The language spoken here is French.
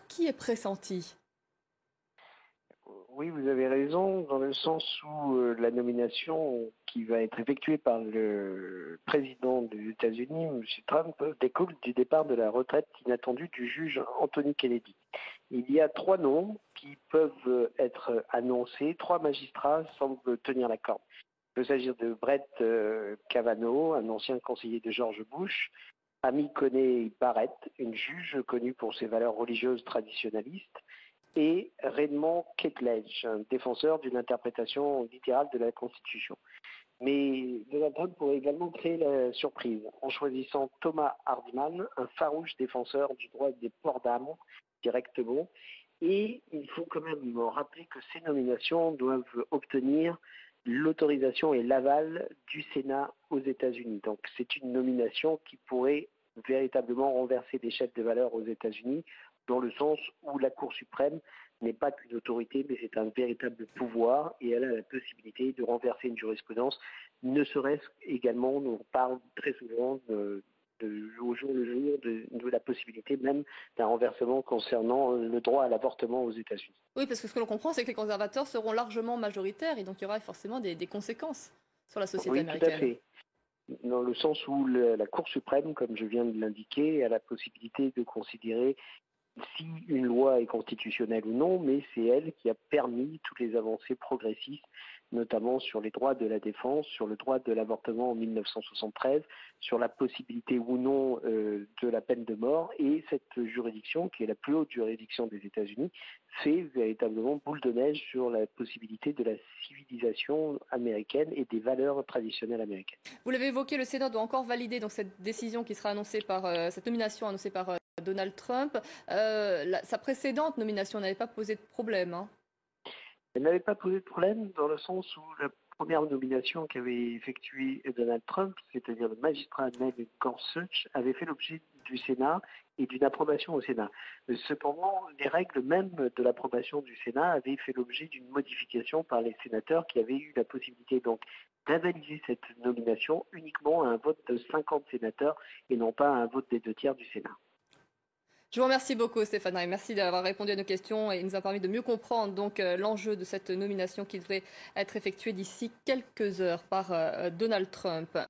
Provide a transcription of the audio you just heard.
qui est pressenti? Oui, vous avez raison, dans le sens où la nomination qui va être effectuée par le président des États-Unis, M. Trump, découle du départ de la retraite inattendue du juge Anthony Kennedy. Il y a trois noms qui peuvent être annoncés, trois magistrats semblent tenir la corde. Il peut s'agir de Brett Kavanaugh, un ancien conseiller de George Bush, Amy Coney Barrett, une juge connue pour ses valeurs religieuses traditionnalistes, et Raymond Ketledge, un défenseur d'une interprétation littérale de la Constitution. Mais Donald Trump pourrait également créer la surprise en choisissant Thomas Hardiman, un farouche défenseur du droit des ports d'armes directement. Et il faut quand même rappeler que ces nominations doivent obtenir l'autorisation et l'aval du Sénat aux États-Unis. Donc c'est une nomination qui pourrait véritablement renverser les chaînes de valeur aux États-Unis, dans le sens où la Cour suprême n'est pas qu'une autorité, mais c'est un véritable pouvoir et elle a la possibilité de renverser une jurisprudence, ne serait-ce également, on parle très souvent au jour le jour de la possibilité même d'un renversement concernant le droit à l'avortement aux États-Unis. Oui, parce que ce que l'on comprend, c'est que les conservateurs seront largement majoritaires et donc il y aura forcément des conséquences sur la société Oui, tout à américaine. fait. Dans le sens où la Cour suprême, comme je viens de l'indiquer, a la possibilité de considérer si une loi est constitutionnelle ou non, mais c'est elle qui a permis toutes les avancées progressistes, notamment sur les droits de la défense, sur le droit de l'avortement en 1973, sur la possibilité ou non de la peine de mort. Et cette juridiction, qui est la plus haute juridiction des États-Unis, fait véritablement boule de neige sur la possibilité de la civilisation américaine et des valeurs traditionnelles américaines. Vous l'avez évoqué, le Sénat doit encore valider donc cette décision qui sera annoncée par cette nomination annoncée par Donald Trump. Sa précédente nomination n'avait pas posé de problème, hein. Elle n'avait pas posé de problème dans le sens où la première nomination qu'avait effectuée Donald Trump, c'est-à-dire le magistrat Neil Gorsuch, avait fait l'objet du Sénat et d'une approbation au Sénat. Cependant, les règles même de l'approbation du Sénat avaient fait l'objet d'une modification par les sénateurs qui avaient eu la possibilité donc d'avaliser cette nomination uniquement à un vote de 50 sénateurs et non pas à un vote des deux tiers du Sénat. Je vous remercie beaucoup, Stéphane, et merci d'avoir répondu à nos questions et il nous a permis de mieux comprendre donc l'enjeu de cette nomination qui devrait être effectuée d'ici quelques heures par Donald Trump.